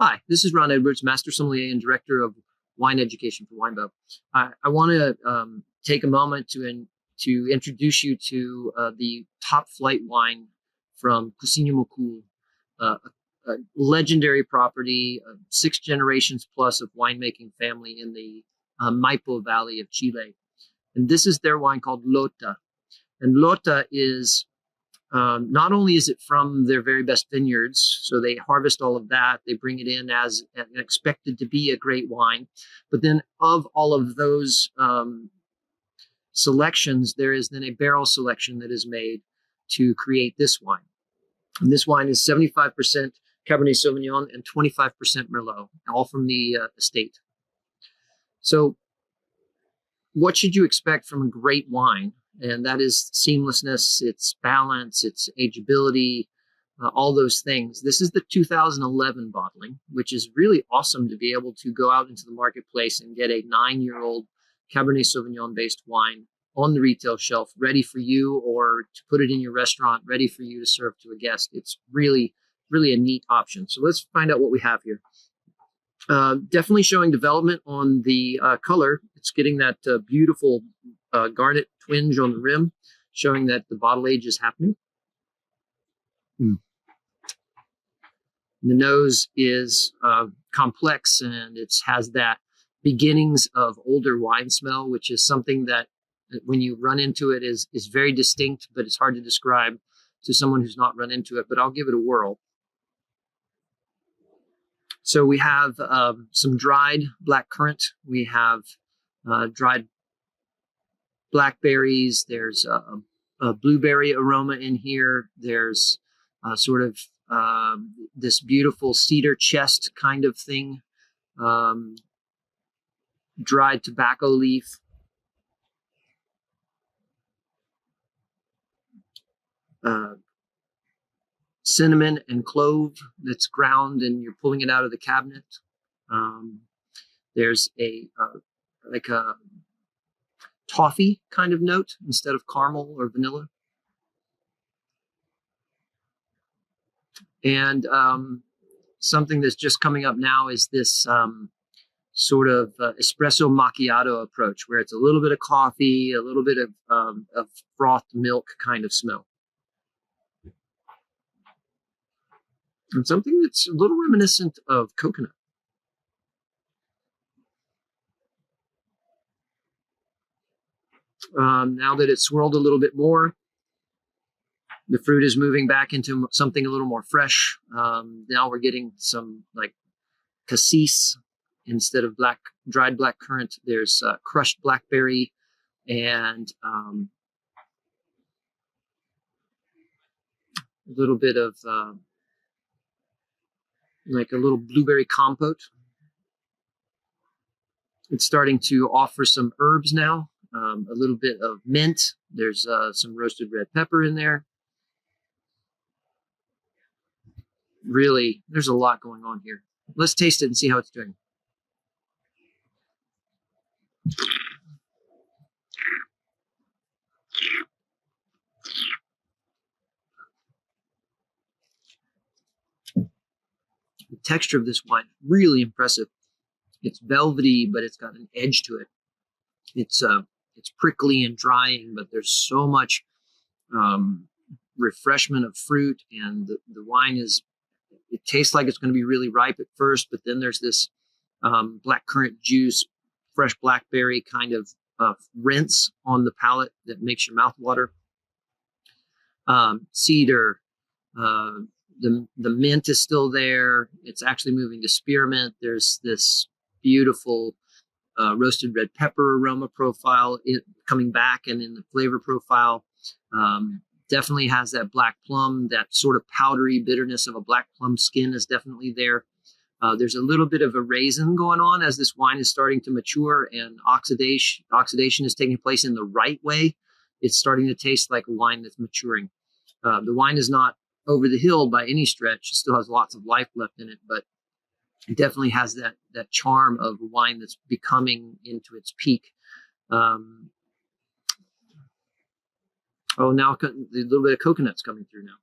Hi, this is Ron Edwards, Master Sommelier and Director of Wine Education for WineBub. I want to take a moment to introduce you to the top flight wine from Cousino Macul, a legendary property, 6 generations plus of winemaking family in the Maipo Valley of Chile. And this is their wine called Lota. And Lota is not only is it from their very best vineyards, so they harvest all of that, they bring it in as expected to be a great wine, but then of all of those selections, there is then a barrel selection that is made to create this wine. And this wine is 75% Cabernet Sauvignon and 25% Merlot, all from the estate. So what should you expect from a great wine? And that is seamlessness, its balance, its ageability, all those things. This is the 2011 bottling, which is really awesome to be able to go out into the marketplace and get a 9-year-old Cabernet Sauvignon-based wine on the retail shelf, ready for you, or to put it in your restaurant, ready for you to serve to a guest. It's really, really a neat option. So let's find out what we have here. Definitely showing development on the color. It's getting that beautiful garnet twinge on the rim, showing that the bottle age is happening. The nose is complex, and it has that beginnings of older wine smell, which is something that when you run into it is very distinct, but it's hard to describe to someone who's not run into it, but I'll give it a whirl. So we have some dried black currant. We have dried blackberries. There's a blueberry aroma in here. There's sort of this beautiful cedar chest kind of thing. Dried tobacco leaf. Cinnamon and clove that's ground, and you're pulling it out of the cabinet. There's like a toffee kind of note instead of caramel or vanilla. And something that's just coming up now is this sort of espresso macchiato approach, where it's a little bit of coffee, a little bit of frothed milk kind of smell. And something that's a little reminiscent of coconut. Now that it's swirled a little bit more, the fruit is moving back into something a little more fresh. Now we're getting some like cassis instead of dried black currant. There's crushed blackberry and a little bit of like a little blueberry compote. It's starting to offer some herbs now, a little bit of mint. There's some roasted red pepper in there. Really, there's a lot going on here. Let's taste it and see how it's doing. The texture of this wine, really impressive. It's velvety, but it's got an edge to it. It's prickly and drying, but there's so much refreshment of fruit, and the wine it tastes like it's going to be really ripe at first, but then there's this black currant juice, fresh blackberry kind of rinse on the palate that makes your mouth water. Cedar, the mint is still there. It's actually moving to spearmint. There's this beautiful roasted red pepper aroma profile coming back, and in the flavor profile, definitely has that black plum. That sort of powdery bitterness of a black plum skin is definitely there. There's a little bit of a raisin going on as this wine is starting to mature, and oxidation is taking place in the right way. It's starting to taste like a wine that's maturing. The wine is not over the hill by any stretch. It still has lots of life left in it, but it definitely has that charm of a wine that's becoming into its peak. Oh, now a little bit of coconut's coming through now.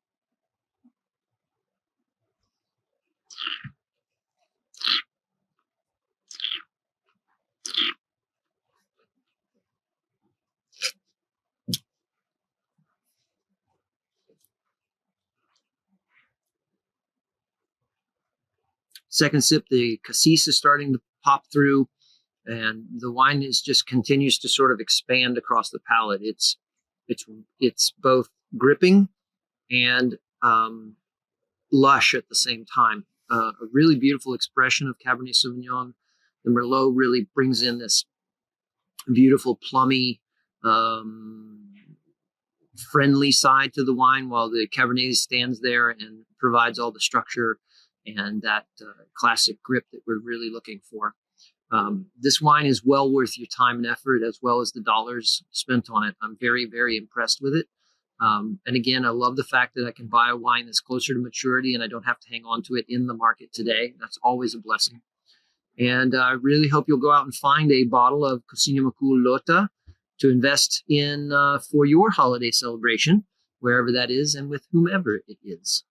Second sip, the cassis is starting to pop through, and the wine is just continues to sort of expand across the palate. It's both gripping and lush at the same time. A really beautiful expression of Cabernet Sauvignon. The Merlot really brings in this beautiful plummy, friendly side to the wine, while the Cabernet stands there and provides all the structure and that classic grip that we're really looking for. This wine is well worth your time and effort, as well as the dollars spent on it. I'm very, very impressed with it. And again, I love the fact that I can buy a wine that's closer to maturity and I don't have to hang on to it in the market today. That's always a blessing. And I really hope you'll go out and find a bottle of Cousino Macul Lota to invest in for your holiday celebration, wherever that is and with whomever it is.